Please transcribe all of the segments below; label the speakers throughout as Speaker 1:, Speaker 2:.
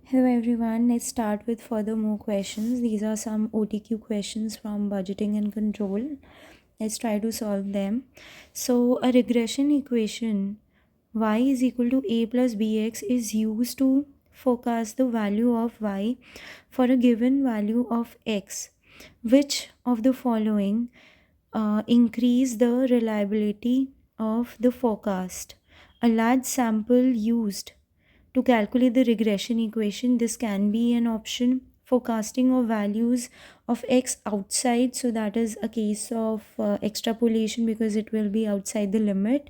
Speaker 1: Hello everyone, let's start with further more questions. These are some OTQ questions from budgeting and control. Let's try to solve them. So, a regression equation y is equal to a plus bx is used to forecast the value of y for a given value of x. Which of the following increase the reliability of the forecast? A large sample used to calculate the regression equation. This can be an option. Forecasting of values of x outside, so that is a case of extrapolation because it will be outside the limit.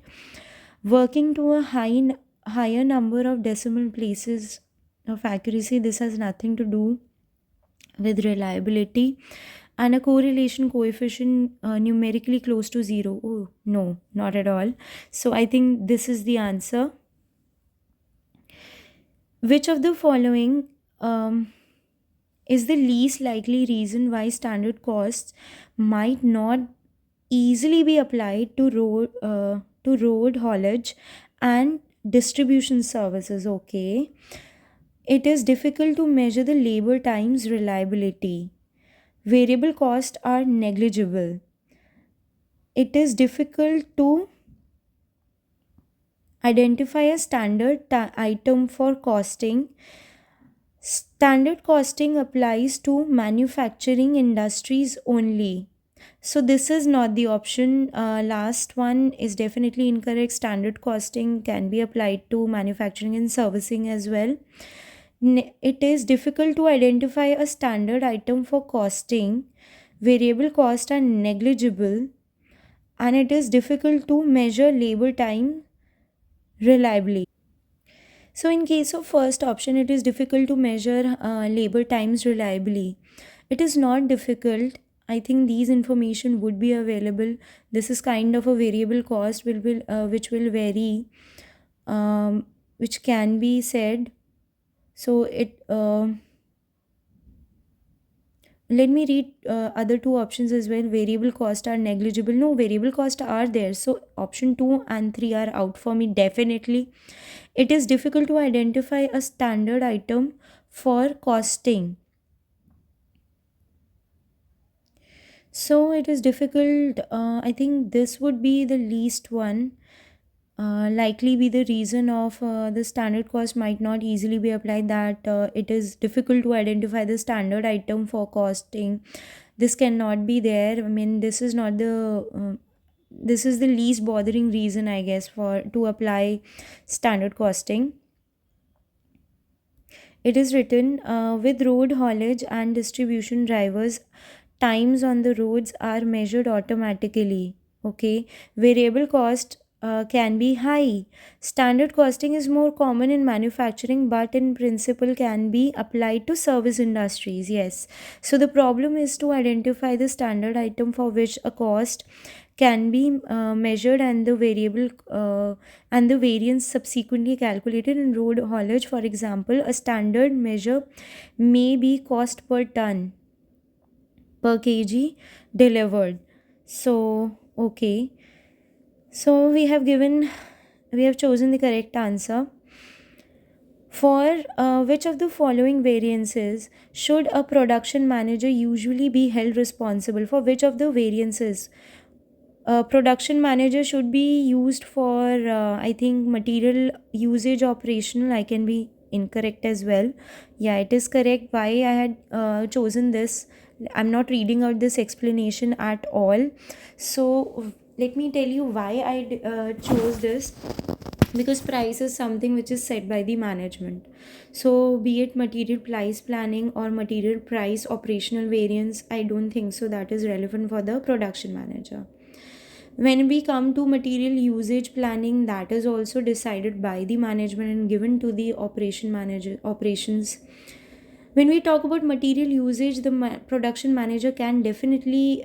Speaker 1: Working to a higher number of decimal places of accuracy, this has nothing to do with reliability. And a correlation coefficient numerically close to 0. Oh, no, not at all. So I think this is the answer. Which of the following is the least likely reason why standard costs might not easily be applied to road haulage and distribution services? Okay, it is difficult to measure the labor times reliability. Variable costs are negligible. It is difficult to identify a standard item for costing. Standard costing applies to manufacturing industries only. So, this is not the option. Last one is definitely incorrect. Standard costing can be applied to manufacturing and servicing as well. It is difficult to identify a standard item for costing. Variable costs are negligible, and it is difficult to measure labor time reliably. So, in case of first option, it is difficult to measure labor times reliably. It is not difficult. I think these information would be available. This is kind of a variable cost which will vary, which can be said. So let me read other two options as well. Variable cost are negligible. No, variable cost are there. So option 2 and 3 are out for me definitely. It is difficult to identify a standard item for costing. So it is difficult. I think this would be the least one. Likely be the reason of the standard cost might not easily be applied, that it is difficult to identify the standard item for costing. This cannot be there. I mean, this is not the this is the least bothering reason, I guess, for to apply standard costing. It is written with road haulage and distribution drivers, times on the roads are measured automatically. Okay, variable cost can be high. Standard costing is more common in manufacturing, but in principle can be applied to service industries. Yes, so the problem is to identify the standard item for which a cost can be measured, and the variable and the variance subsequently calculated. In road haulage, for example, a standard measure may be cost per ton per kg delivered. So okay, so we have chosen the correct answer. For which of the following variances should a production manager usually be held responsible? For which of the variances production manager should be used for? I think material usage operational. I can be incorrect as well. Yeah, it is correct. Why I had chosen this, I'm not reading out this explanation at all. So let me tell you why I chose this. Because price is something which is set by the management. So be it material price planning or material price operational variance, I don't think so that is relevant for the production manager. When we come to material usage planning, that is also decided by the management and given to the operations. When we talk about material usage, the production manager can definitely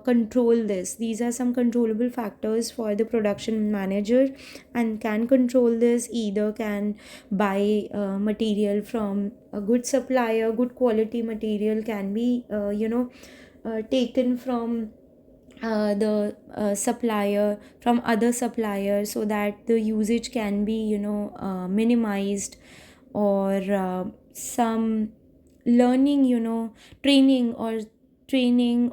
Speaker 1: control this. These are some controllable factors for the production manager, and can control this. Either can buy material from a good supplier. Good quality material can be taken from the supplier, from other suppliers, so that the usage can be minimized. or some learning, training, or training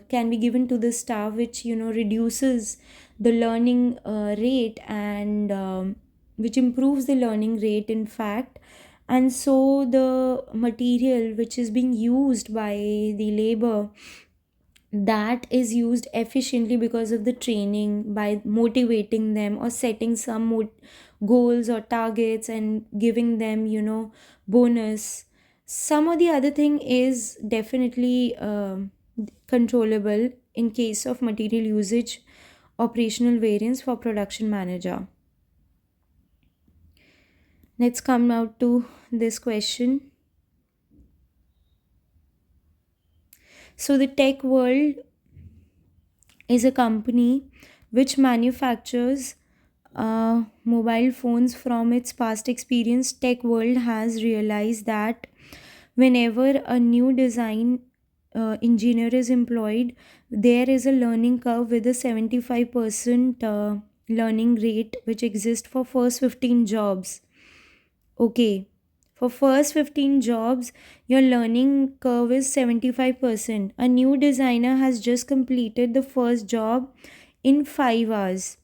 Speaker 1: can be given to the staff, which reduces the learning rate, and which improves the learning rate, in fact. And so the material which is being used by the labor, that is used efficiently because of the training, by motivating them or setting some goals or targets and giving them bonus. Some of the other thing is definitely controllable in case of material usage operational variance for production manager. Let's come now to this question. So the tech world is a company which manufactures mobile phones. From its past experience, tech world has realized that whenever a new design engineer is employed, there is a learning curve with a 75% learning rate which exists for first 15 jobs. Okay, for first 15 jobs, your learning curve is 75%. A new designer has just completed the first job in 5 hours.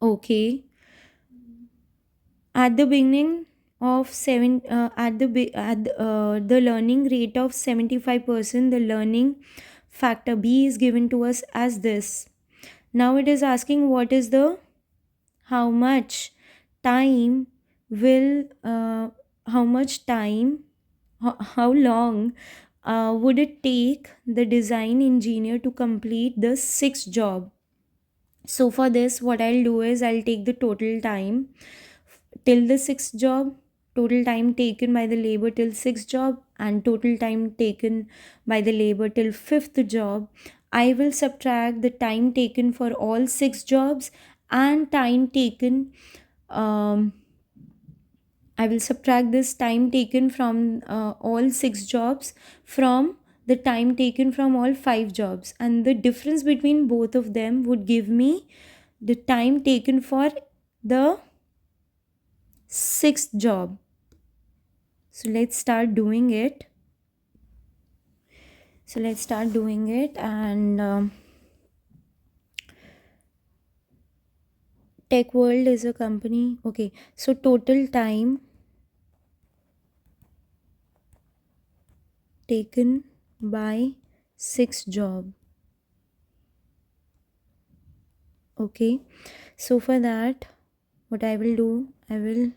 Speaker 1: Okay, at the beginning of the learning rate of 75%, the learning factor B is given to us as this. Now it is asking what is the how much time will how much time how long would it take the design engineer to complete the sixth job. So for this, what I'll do is I'll take the total time till the sixth job, total time taken by the labor till sixth job, and total time taken by the labor till fifth job. I will subtract the time taken for all six jobs and time taken. Um, I will subtract this time taken from all six jobs from the time taken from all five jobs, and the difference between both of them would give me the time taken for the sixth job. So let's start doing it. And Tech World is a company. Okay, so total time taken by sixth job. Okay, so for that, what I will do, I will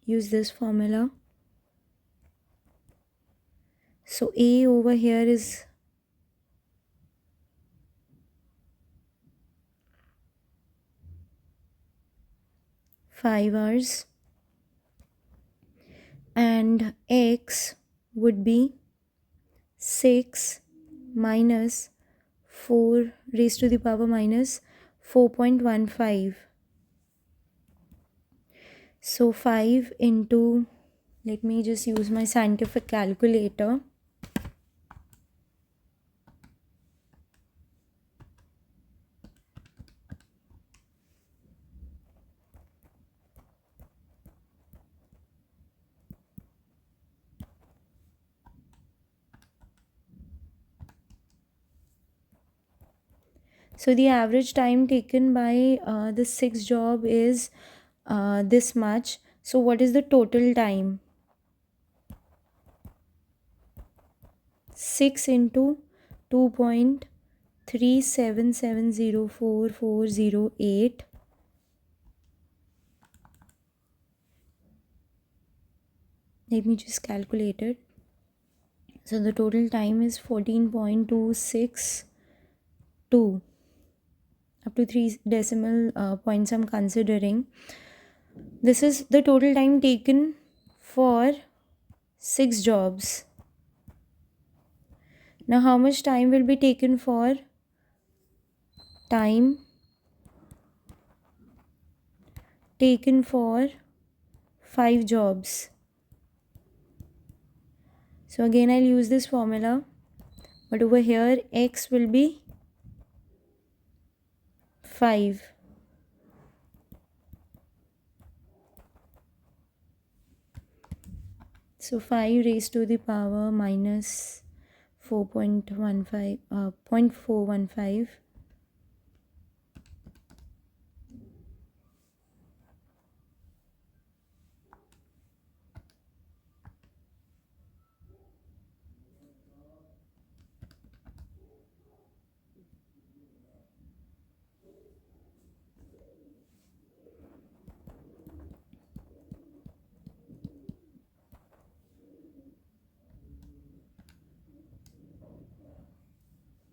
Speaker 1: use this formula. So A over here is 5 hours, and X would be 6 minus 4 raised to the power minus 4.15. So 5 into, let me just use my scientific calculator. So the average time taken by the sixth job is this much. So what is the total time? 6 into 2.37704,408. Let me just calculate it. So the total time is 14.262. Up to 3 decimal points I'm considering. This is the total time taken for 6 jobs. Now how much time will be taken for time taken for 5 jobs? So again I'll use this formula, but over here X will be 5. So 5 raised to the power minus 4.15, 0.415.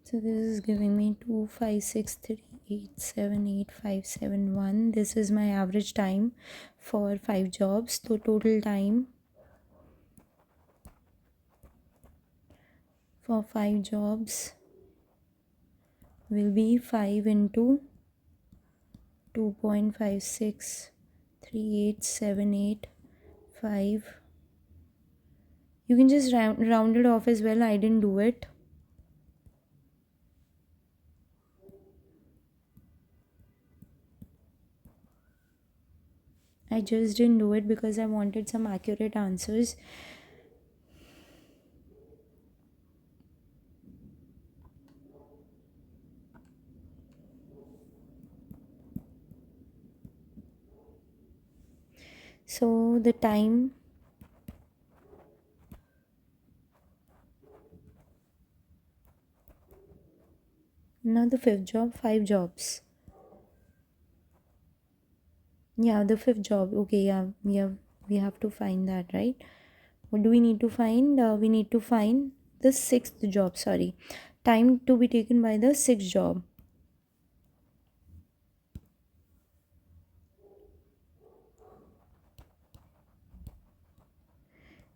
Speaker 1: So this is giving me 256387851. This is my average time for 5 jobs. So total time for 5 jobs will be 5 into 2.563878.5. You can just round it off as well. I didn't do it. I just didn't do it because I wanted some accurate answers. So the time now the fifth job, 5 jobs. Yeah, the fifth job. Okay, yeah, we have to find that, right? What do we need to find? We need to find the sixth job. Sorry, time to be taken by the sixth job,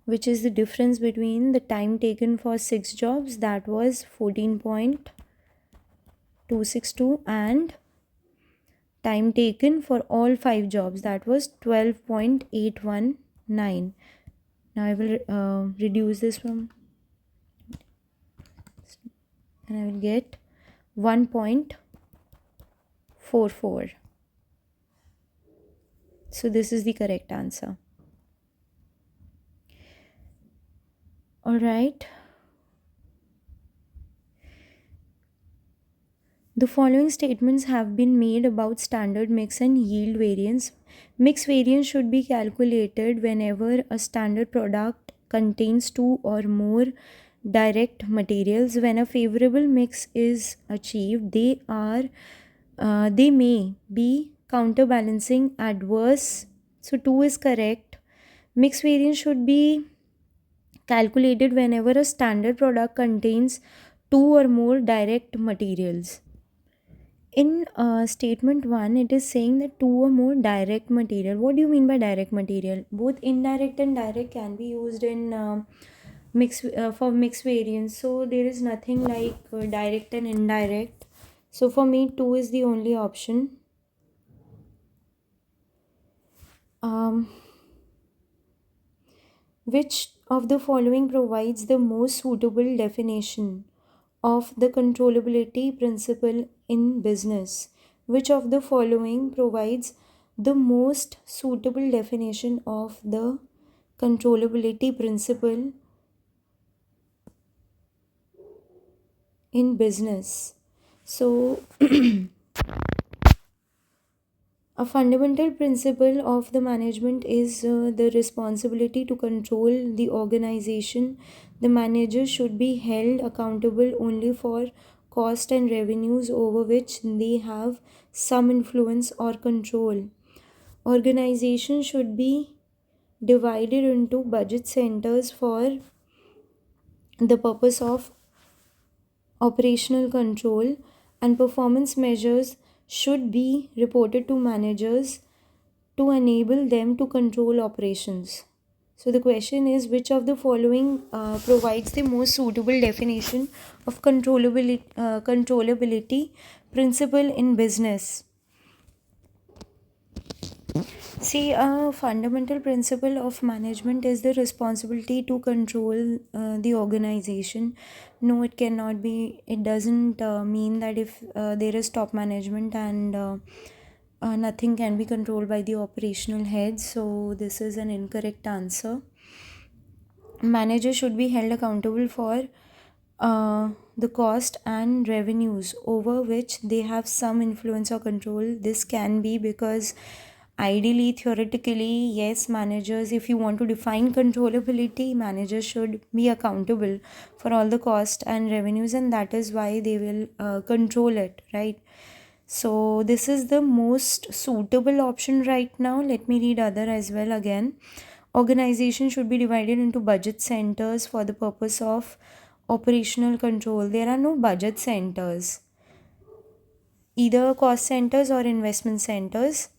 Speaker 1: which is the difference between the time taken for 6 jobs, that was 14.262, and time taken for all 5 jobs, that was 12.819. Now I will reduce this from, and I will get 1.44. So this is the correct answer. All right. The following statements have been made about standard mix and yield variance. Mix variance should be calculated whenever a standard product contains two or more direct materials. When a favorable mix is achieved, they may be counterbalancing adverse. So 2 is correct. Mix variance should be calculated whenever a standard product contains two or more direct materials. In statement 1, it is saying that two or more direct material. What do you mean by direct material? Both indirect and direct can be used in mix for mix variance. So there is nothing like direct and indirect. So for me, 2 is the only option. Um, which of the following provides the most suitable definition of the controllability principle in business? Which of the following provides the most suitable definition of the controllability principle in business? So, a fundamental principle of the management is the responsibility to control the organization. The manager should be held accountable only for cost and revenues over which they have some influence or control. Organization should be divided into budget centers for the purpose of operational control, and performance measures should be reported to managers to enable them to control operations. So the question is, which of the following provides the most suitable definition of controllability principle in business? See, a fundamental principle of management is the responsibility to control the organization. No, it cannot be. It doesn't mean that if there is top management and nothing can be controlled by the operational heads. So this is an incorrect answer. Managers should be held accountable for the cost and revenues over which they have some influence or control. This can be because ideally, theoretically, yes, managers, if you want to define controllability, managers should be accountable for all the cost and revenues, and that is why they will control it, right? So this is the most suitable option right now. Let me read other as well again. Organization should be divided into budget centers for the purpose of operational control. There are no budget centers, either cost centers or investment centers.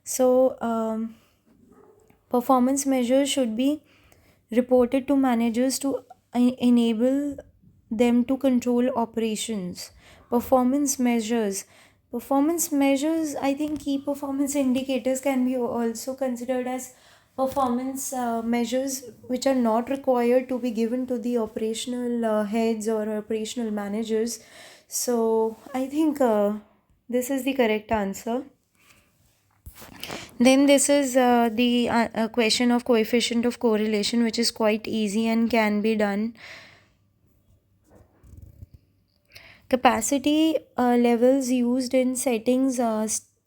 Speaker 1: So performance measures should be reported to managers to enable them to control operations. Performance measures, I think key performance indicators can be also considered as performance measures which are not required to be given to the operational heads or operational managers. So I think this is the correct answer. Then this is the question of coefficient of correlation, which is quite easy and can be done. Capacity levels used in settings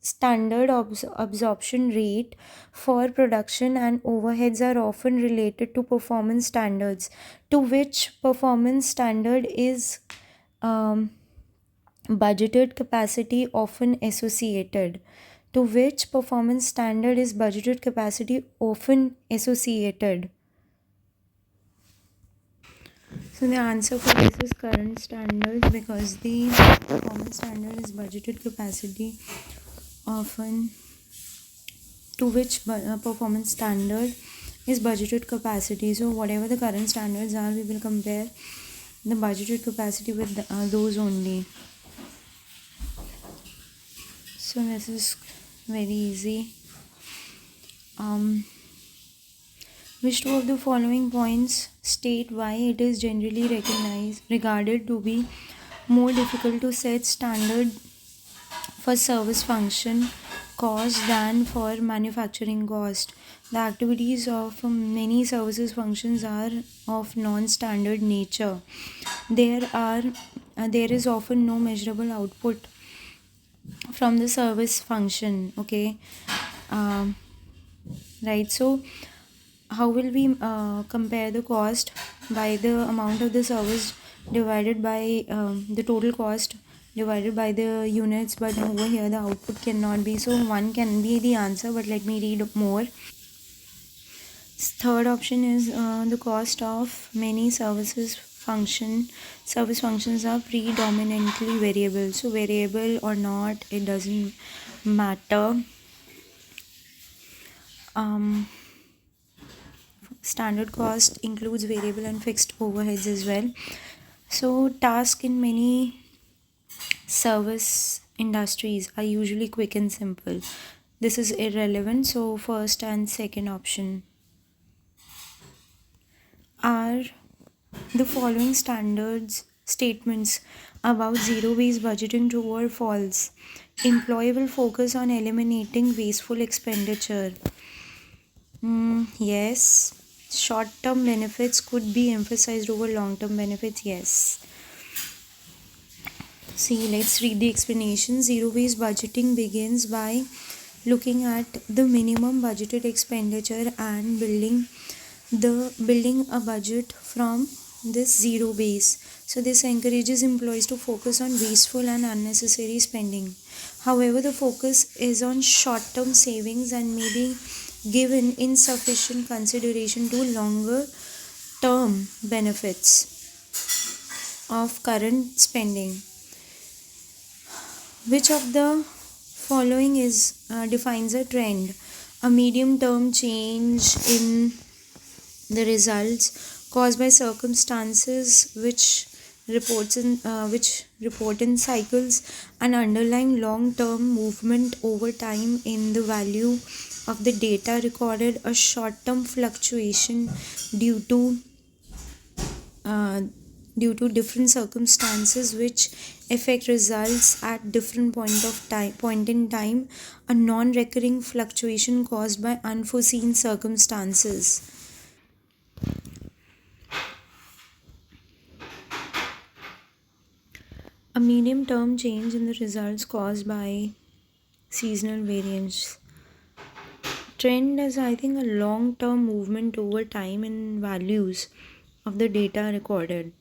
Speaker 1: standard absorption rate for production and overheads are often related to performance standards, to which performance standard is budgeted capacity often associated. To which performance standard is budgeted capacity often associated? So the answer for this is current standard, because the performance standard is budgeted capacity often, to which performance standard is budgeted capacity. So whatever the current standards are, we will compare the budgeted capacity with those only. So this is very easy. Which two of the following points state why it is generally regarded to be more difficult to set standard for service function cost than for manufacturing cost? The activities of many services functions are of non-standard nature. There is often no measurable output from the service function. Okay, right. So how will we compare the cost by the amount of the service divided by the total cost divided by the units, but over here the output cannot be, so one can be the answer, but let me read more. Third option is the cost of many service functions are predominantly variable. So variable or not, it doesn't matter. Standard cost includes variable and fixed overheads as well. So tasks in many service industries are usually quick and simple. This is irrelevant. So first and second option. Are the following standards statements about zero-based budgeting true or false? Employee will focus on eliminating wasteful expenditure. Yes. Short-term benefits could be emphasized over long-term benefits. Yes. See, let's read the explanation. Zero-based budgeting begins by looking at the minimum budgeted expenditure and building a budget from this zero base. So this encourages employees to focus on wasteful and unnecessary spending. However, the focus is on short-term savings and may be given insufficient consideration to longer term benefits of current spending. Which of the following defines a trend? A medium term change in the results caused by circumstances which report in cycles, an underlying long term movement over time in the value of the data recorded, a short term fluctuation due to different circumstances which affect results at different point in time, a non-recurring fluctuation caused by unforeseen circumstances. A medium term change in the results caused by seasonal variance. Trend is, I think, a long term movement over time in values of the data recorded,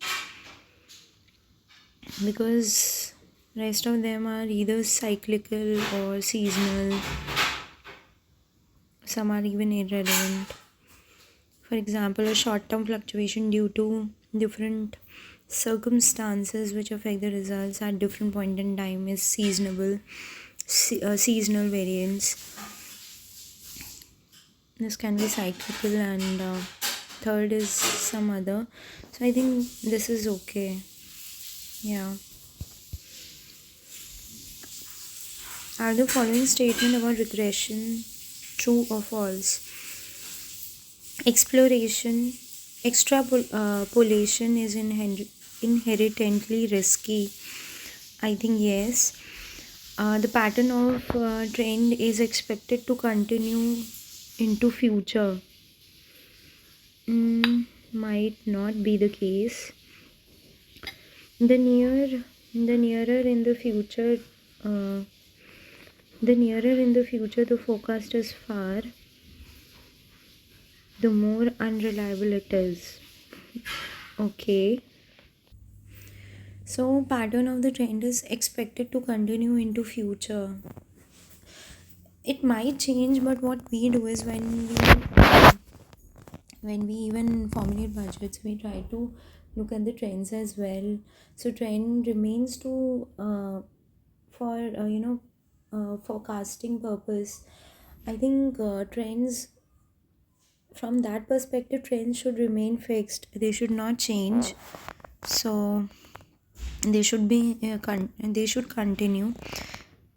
Speaker 1: because rest of them are either cyclical or seasonal. Some are even irrelevant. For example, a short term fluctuation due to different circumstances which affect the results at different point in time is seasonal variance. This can be cyclical, and third is some other. So I think this is okay. Yeah. Are the following statement about regression true or false? Exploration, extrapolation is inherently risky. I think yes. The pattern of trend is expected to continue into future. Might not be the case. The nearer in the future, uh, the forecast is far, the more unreliable it is. Okay. So pattern of the trend is expected to continue into future. It might change, but what we do is when we even formulate budgets, we try to look at the trends as well. So trend remains to for forecasting purpose. I think trends, from that perspective, trends should remain fixed. They should not change. So they should continue.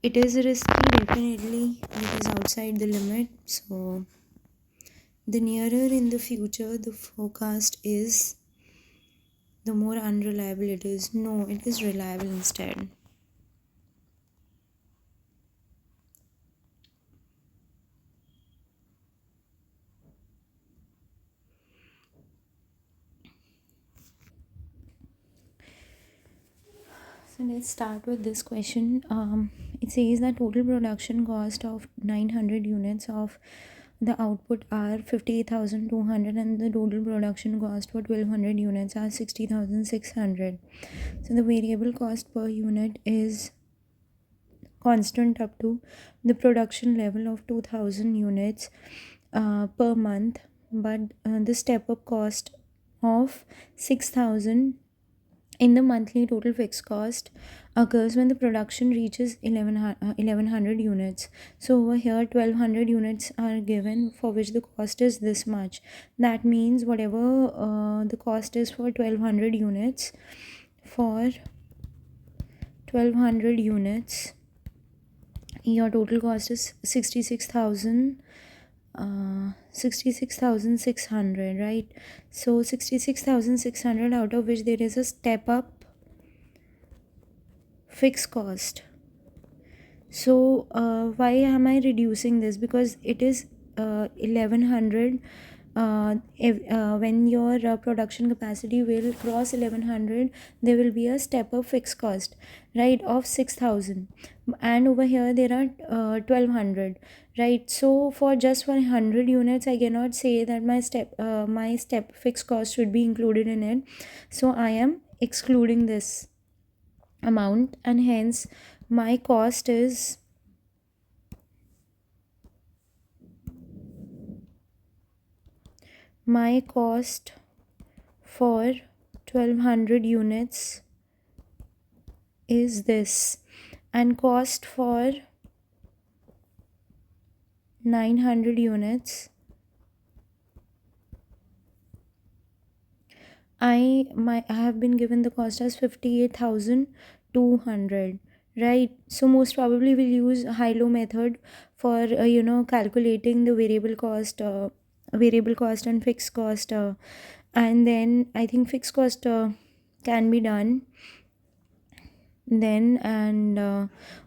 Speaker 1: It is risky, definitely. It is outside the limit. So the nearer in the future the forecast is, the more unreliable it is. No, it is reliable instead. So let's start with this question. It says that total production cost of 900 units of the output are 58,200, and the total production cost for 1200 units are 60,600. So the variable cost per unit is constant up to the production level of 2000 units per month, but the step up cost of 6000 in the monthly total fixed cost occurs when the production reaches 1100 units. So over here 1200 units are given, for which the cost is this much. That means whatever the cost is for 1200 units, for 1200 units your total cost is 66,600, right? So 66,600, out of which there is a step up fixed cost. So why am I reducing this? Because it is 1100. When your production capacity will cross 1100, there will be a step up fixed cost, right, of 6000, and over here there are 1200, right? So for just 100 units I cannot say that my step fixed cost should be included in it. So I am excluding this amount, and hence my cost is my cost for 1200 units is this, and cost for 900 units I have been given the cost as 58,200, right? So most probably we'll use high-low method for calculating the variable cost and fixed cost, and then I think fixed cost can be done Then, and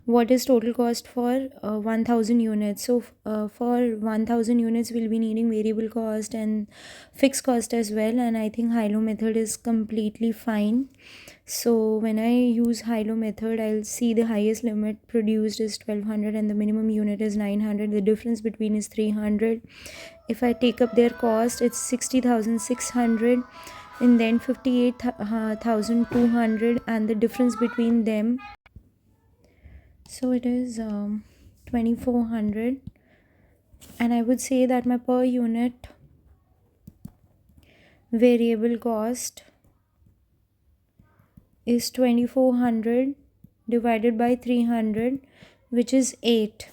Speaker 1: what is total cost for 1000 units? So for 1000 units we'll be needing variable cost and fixed cost as well, and I think hilo method is completely fine. So when I use hilo method, I'll see the highest limit produced is 1200 and the minimum unit is 900. The difference between is 300. If I take up their cost, it's 60,600, and then 58,200, and the difference between them, so it is 2400. And I would say that my per unit variable cost is 2400 divided by 300, which is 8.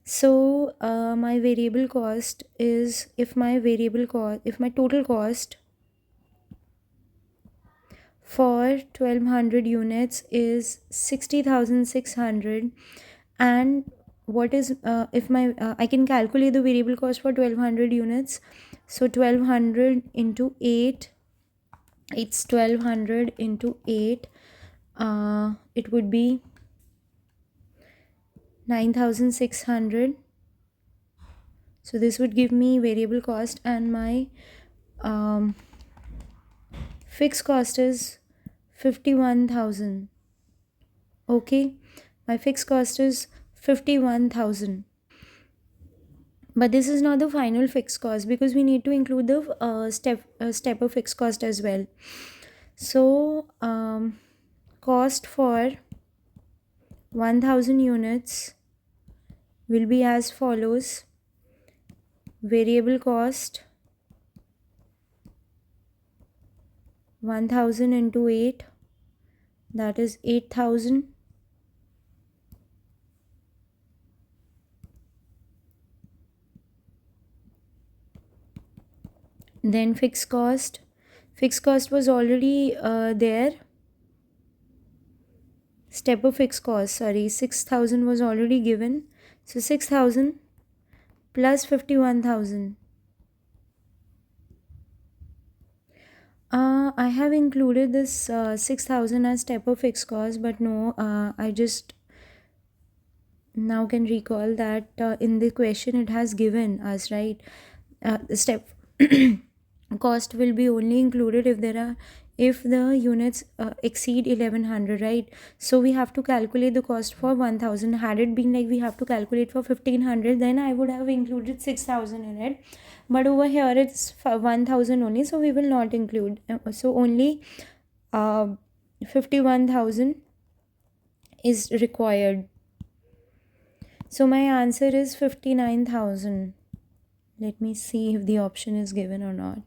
Speaker 1: So my variable cost is, if my total cost for 1200 units is 60,600, and what is if my I can calculate the variable cost for 1200 units. So 1200 into 8, it's 1200 into 8, it would be 9600. So this would give me variable cost, and my um, fixed cost is 51,000. Okay, my fixed cost is 51,000. But this is not the final fixed cost, because we need to include the stepper fixed cost as well. So cost for 1000 units will be as follows: variable cost 1000 into 8, that is 8000. Then fixed cost was already there. Stepper fixed cost, sorry, 6000 was already given. So 6000 plus 51,000. I have included this 6000 as stepper fixed cost, but no, I just now can recall that in the question it has given us, right, the step cost will be only included if the units exceed 1100, right? So we have to calculate the cost for 1000. Had it been like we have to calculate for 1500, then I would have included 6000 in it, but over here it's 1000 only, so we will not include, so only 51,000 is required. So my answer is 59,000. Let me see if the option is given or not.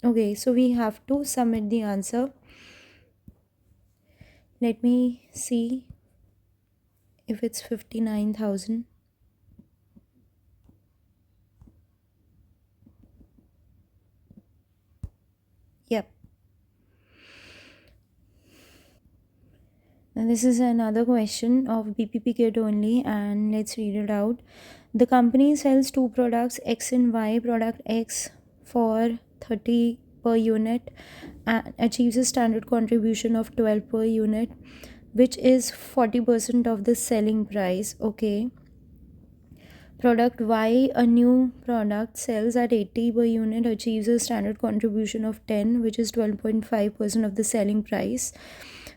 Speaker 1: Okay, so we have to submit the answer. Let me see if it's 59,000. Yep. And this is another question of BPP kit only, and let's read it out. The company sells two products, X and Y. Product X for 30 per unit and achieves a standard contribution of 12 per unit, which is 40% of the selling price. Okay. Product Y, a new product, sells at 80 per unit, achieves a standard contribution of 10, which is 12.5% of the selling price.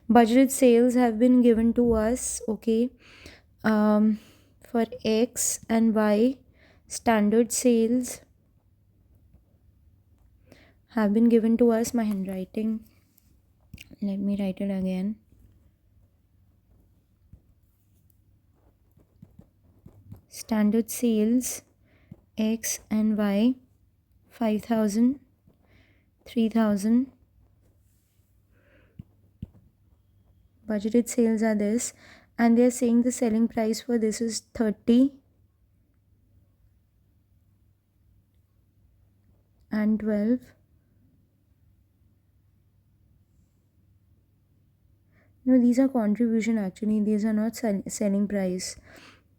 Speaker 1: Budgeted sales have been given to us, okay, for X and Y. Standard sales have been given to us. My handwriting, let me write it again. Standard sales X and Y, 5,000, 3,000. Budgeted sales are this, and they are saying the selling price for this is 30 and 12. No, these are contribution actually, these are not selling price.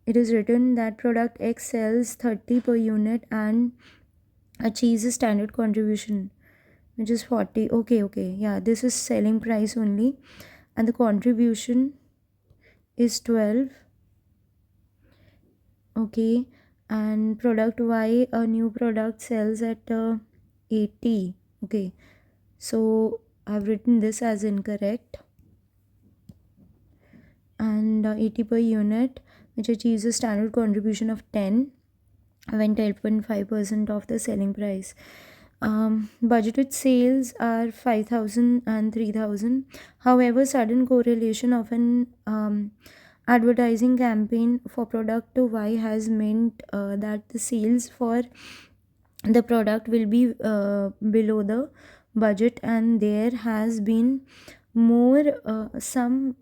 Speaker 1: It is written that product X sells 30 per unit and achieves a standard contribution. which is 40. Okay, okay. Yeah, this is selling price only. And the contribution is 12. Okay. And product Y, a new product sells at 80. Okay. So I've written this as incorrect. And 80 per unit, which achieves a standard contribution of 10 when 12.5% of the selling price. Budgeted sales are 5,000 and 3,000. However, sudden correlation of an advertising campaign for product to Y has meant that the sales for the product will be below the budget, and more some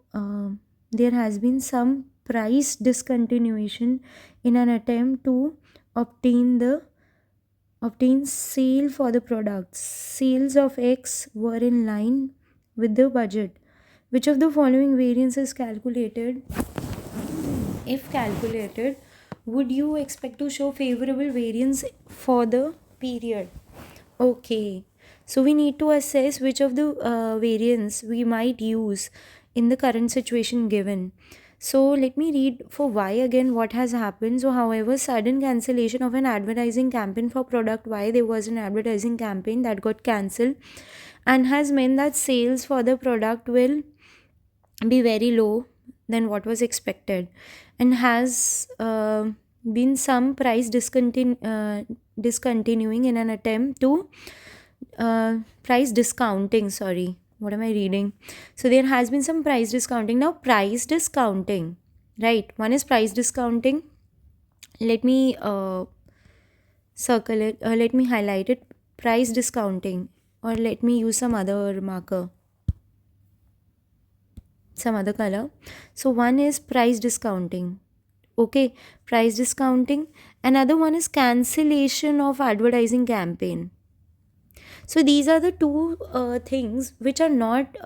Speaker 1: there has been some price discontinuation in an attempt to obtain the obtain sale for the products. Sales of X were in line with the budget. Which of the following variance is calculated? If calculated, would you expect to show favorable variance for the period? Okay, so we need to assess which of the variance we might use in the current situation given. So let me read for Y again what has happened. So, however, sudden cancellation of an advertising campaign for product Y, there was an advertising campaign that got cancelled and has meant that sales for the product will be very low than what was expected, and has been some discontinuing in an attempt to price discounting. Sorry, what am I reading? So there has been some price discounting. Now, price discounting, right? One is price discounting. Let me circle it, let me highlight it. Price discounting, or let me use some other marker, some other color. So one is price discounting. Okay, price discounting. Another one is cancellation of advertising campaign. So these are the two things which are not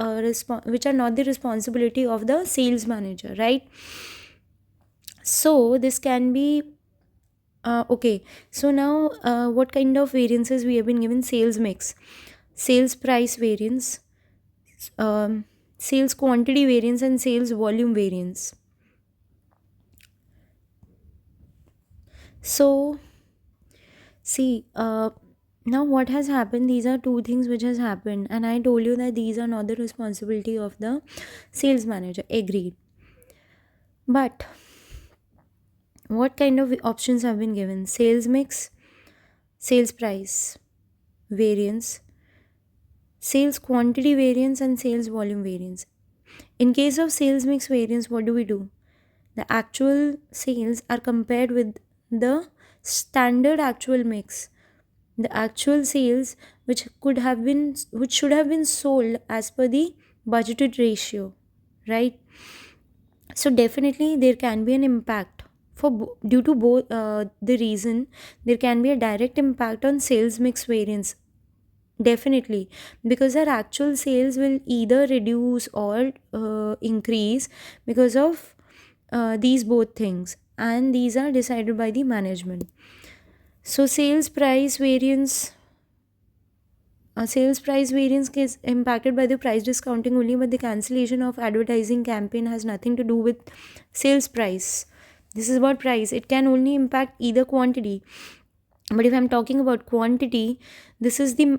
Speaker 1: which are not the responsibility of the sales manager, right? So this can be okay. So now, what kind of variances we have been given? Sales mix, sales price variance, um, sales quantity variance, and sales volume variance. So see, now what has happened? These are two things which has happened, and I told you that these are not the responsibility of the sales manager. Agreed. But what kind of options have been given? Sales mix, sales price variance, sales quantity variance, and sales volume variance. In case of sales mix variance, what do we do? The actual sales are compared with the standard actual mix. The actual sales which should have been sold as per the budgeted ratio, right? So definitely there can be an impact due to both the reason. There can be a direct impact on sales mix variance, definitely, because our actual sales will either reduce or increase because of these both things, and these are decided by the management. So sales price variance is impacted by the price discounting only, but the cancellation of advertising campaign has nothing to do with sales price. This is about price. It can only impact either quantity. But if I'm talking about quantity, this is the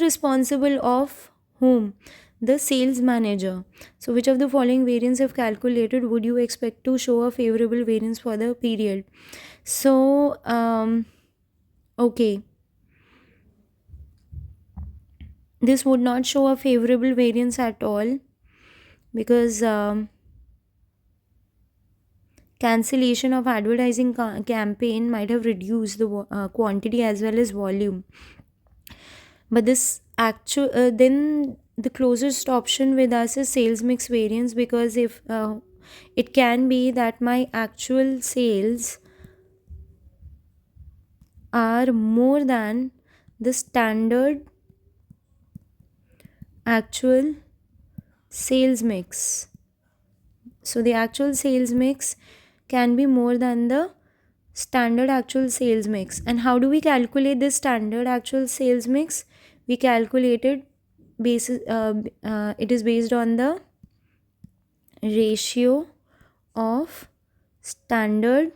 Speaker 1: responsible of whom? The sales manager. So which of the following variance, if calculated, would you expect to show a favorable variance for the period? So okay, this would not show a favorable variance at all, because cancellation of advertising campaign might have reduced the quantity as well as volume. But this actual then the closest option with us is sales mix variance, because if it can be that my actual sales are more than the standard actual sales mix. So the actual sales mix can be more than the standard actual sales mix. And how do we calculate this standard actual sales mix? We calculated basis it is based on the ratio of standard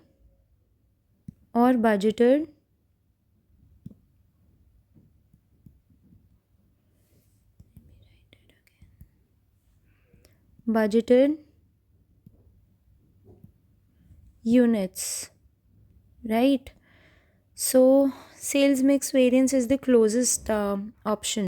Speaker 1: or budgeted units, right? So sales mix variance is the closest option.